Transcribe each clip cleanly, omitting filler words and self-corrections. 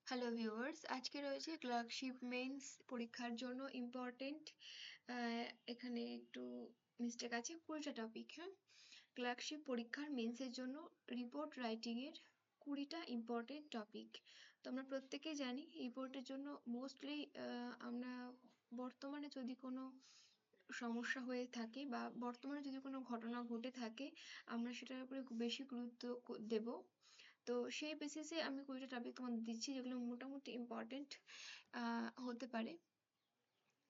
Hello viewers, আজকে রয়েছে clerkship men's পরীক্ষার জন্য ইম্পর্টেন্ট। এখানে একটু মিস্টেক আছে, পুরোটা টপিক। হ্যাঁ, ক্লার্কশিপ পরীক্ষার মেন্সের জন্য রিপোর্ট রাইটিংয়ের 20টা ইম্পর্টেন্ট টপিক। তো আমরা প্রত্যেকেই জানি রিপোর্টের জন্য মোস্টলি আমরা বর্তমানে যদি কোনো সমস্যা হয়ে থাকে বা বর্তমানে যদি কোনো ঘটনা ঘটে থাকে আমরা সেটার উপরে বেশি গুরুত্ব দেব। তো সেই বেসিসে আমি 20টা টপিক তোমাদের দিচ্ছি যেগুলো মোটামুটি ইম্পর্টেন্ট হতে পারে।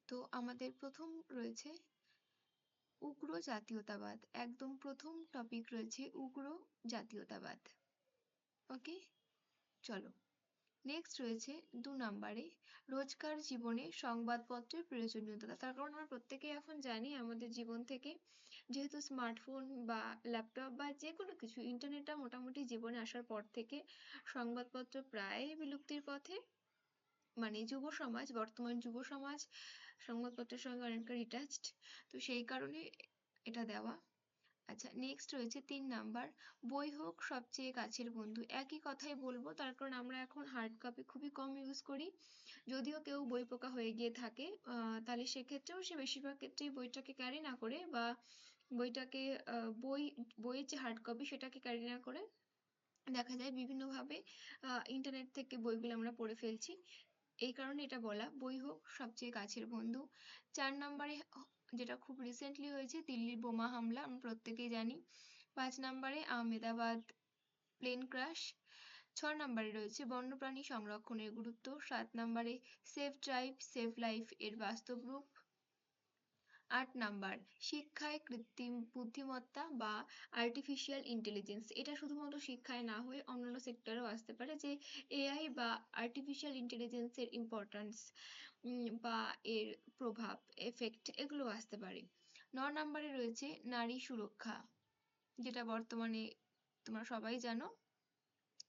তো আমাদের প্রথম রয়েছে উগ্র জাতীয়তাবাদ। একদম প্রথম টপিক রয়েছে উগ্র জাতীয়তাবাদ। ওকে, চলো। নেক্সট রয়েছে 2 নম্বরে রোজকার জীবনে সংবাদপত্রের প্রয়োজনীয়তা। তার কারণ আমরা প্রত্যেকেই এখন জানি আমাদের জীবন থেকে যেহেতু স্মার্টফোন বা ল্যাপটপ বা যে কোনো কিছু ইন্টারনেটটা মোটামুটি জীবনে আসার পর থেকে সংবাদপত্র প্রায় বিলুপ্তির পথে। মানে যুব সমাজ, বর্তমান যুব সমাজ সংবাদপত্রের সঙ্গে অনেকটা রিটাচড, তো সেই কারণে এটা দেওয়া। আচ্ছা, নেক্সট রয়েছে 3 নাম্বার বই হোক সবচেয়ে কাছের বন্ধু। একই কথাই বলবো, তার কারণ আমরা এখন হার্ড কপি খুবই কম ইউজ করি। যদিও কেউ বই পোকা হয়ে গিয়ে থাকে তাহলে সেক্ষেত্রেও সে বেশিরভাগ ক্ষেত্রেই বইটাকে ক্যারি না করে বা বইটাকে বইয়ের যে হার্ড কপি সেটাকে ক্যারি না করে দেখা যায় বিভিন্নভাবে ইন্টারনেট থেকে বইগুলো আমরা পড়ে ফেলছি। এই কারণে এটা বলা, বই হোক সবচেয়ে কাছের বন্ধু। 4 নম্বরে যেটা খুব রিসেন্টলি হয়েছে, দিল্লির বোমা হামলা, আমরা প্রত্যেকেই জানি। 5 নম্বরে আহমেদাবাদ প্লেন ক্র্যাশ। 6 নম্বরে রয়েছে বন্যপ্রাণী সংরক্ষণের গুরুত্ব। 7 নম্বরে সেভ ড্রাইভ সেভ লাইফ এর বাস্তব রূপ। 8 নাম্বার শিক্ষায় কৃত্রিম বুদ্ধিমত্তা বা আর্টিফিশিয়াল ইন্টেলিজেন্স। এটা শুধুমাত্র শিক্ষায় না হয়ে অন্যান্য সেক্টরেও আসতে পারে, যে এআই বা আর্টিফিশিয়াল ইন্টেলিজেন্সের ইম্পর্ট্যান্স বা এর প্রভাব, এফেক্ট, এগুলো আসতে পারে। 9 নাম্বারে রয়েছে নারী সুরক্ষা, যেটা বর্তমানে তোমরা সবাই জানো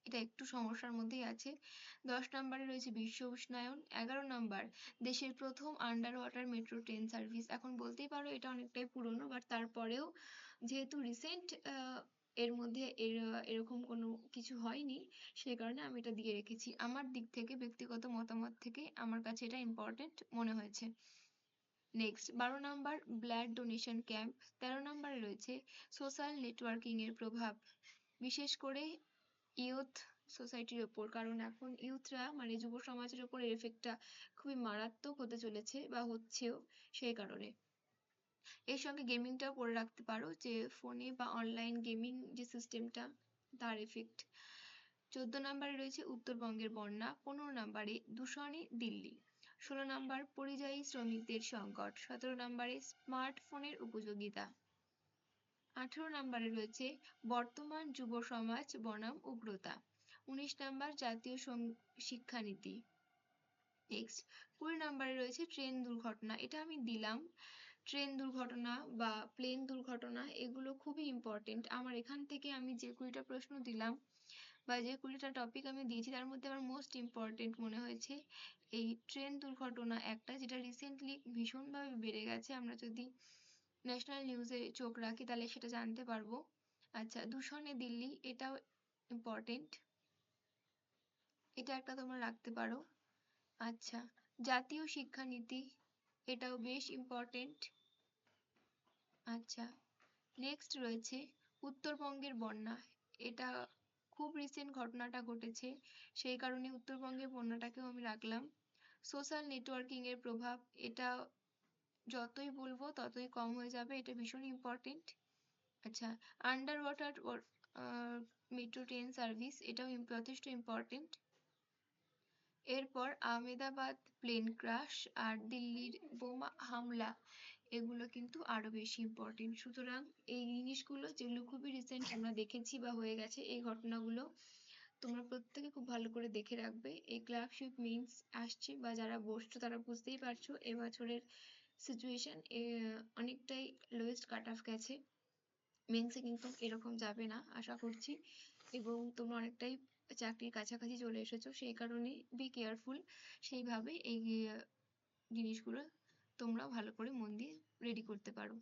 এটা একটু সমস্যার মধ্যেই আছে। 10 নম্বরে রয়েছে বিশ্ব উষ্ণায়ন। 11 নম্বর দেশের প্রথম under water metro train service. এখন বলতেই পারো এটা অনেকটাই পুরনো, বাট তারপরেও যেহেতু রিসেন্ট এর মধ্যে এরকম কোনো কিছু হয়নি, সেই কারণে আমি এটা দিয়ে রেখেছি। আমার দিক থেকে ব্যক্তিগত মতামত থেকে আমার কাছে এটা ইম্পর্টেন্ট মনে হয়েছে। Next 12 number blood donation camp. 13 নম্বরে রয়েছে সোশ্যাল নেটওয়ার্কিং এর প্রভাব, বিশেষ করে ইউথ সোসাইটির ওপর, কারণ এখন ইউথরা মানে যুব সমাজের ওপর এর এফেক্টটা খুবই মারাত্মক হতে চলেছে বা হচ্ছেও, সেই কারণে। এর সঙ্গে গেমিংটাও করে রাখতে পারো, যে ফোনে বা অনলাইন গেমিং যে সিস্টেমটা তার এফেক্ট। 14 নম্বরে রয়েছে উত্তরবঙ্গের বন্যা। 15 নম্বরে দূষণে দিল্লি। 16 নম্বর পরিযায়ী শ্রমিকদের সংকট। 17 নম্বরে স্মার্টফোনের উপযোগিতা। 18 নম্বরে রয়েছে বর্তমান যুব সমাজ বনাম উগ্রতা। 19 নম্বর জাতীয় শিক্ষানীতি। নেক্সট 20 নম্বরে রয়েছে ট্রেন দুর্ঘটনা। এটা আমি দিলাম, ট্রেন দুর্ঘটনা বা প্লেন দুর্ঘটনা এগুলো খুবই ইম্পর্টেন্ট। আমার এখান থেকে আমি যে 20টা প্রশ্ন দিলাম বা যে 20টা টপিক আমি দিয়েছি তার মধ্যে আমার মোস্ট ইম্পর্টেন্ট মনে হয়েছে এই ট্রেন দুর্ঘটনা একটা, যেটা রিসেন্টলি ভীষণভাবে বেড়ে গেছে। আমরা যদি ন্যাশনাল নিউজে চোখ রাখি তাহলে সেটা জানতে পারবো। আচ্ছা, দূষণে দিল্লি, এটাও ইম্পর্টেন্ট, এটা একটা তোমরা রাখতে পারো। আচ্ছা, জাতীয় শিক্ষানীতি, এটাও বেশ ইম্পর্টেন্ট। আচ্ছা, নেক্সট রয়েছে উত্তরবঙ্গের বন্যা। এটা খুব রিসেন্ট ঘটনাটা ঘটেছে, সেই কারণে উত্তরবঙ্গের বন্যাটাকেও আমি রাখলাম। সোশ্যাল নেটওয়ার্কিং এর প্রভাব, এটা যতই বলবো ততই কম হয়ে যাবে, এটা ভীষণ ইম্পর্টেন্ট। আচ্ছা, under water metro train service, এটাও যথেষ্ট ইম্পর্টেন্ট। এরপর আহমেদাবাদ প্লেন ক্রাশ আর দিল্লির বোমা হামলা, এগুলো কিন্তু আরো বেশি ইম্পর্টেন্ট। সুতরাং এই জিনিসগুলো যেগুলো খুবই রিসেন্ট আমরা দেখেছি বা হয়ে গেছে, এই ঘটনাগুলো তোমরা প্রত্যেকে খুব ভালো করে দেখে রাখবে। এই ক্লার্কশিপ মিন্স আসছে বা যারা বসছো তারা বুঝতেই পারছো এবছরের সিচুয়েশন অনেকটাই লোয়েস্ট কাট অফ গেছে। মেন্সে কিন্তু এরকম যাবে না আশা করছি, এবং তোমরা অনেকটাই চাকরির কাছাকাছি চলে এসেছো, সেই কারণে বি কেয়ারফুল। সেইভাবে এই জিনিসগুলো তোমরা ভালো করে মন দিয়ে রেডি করতে পারো।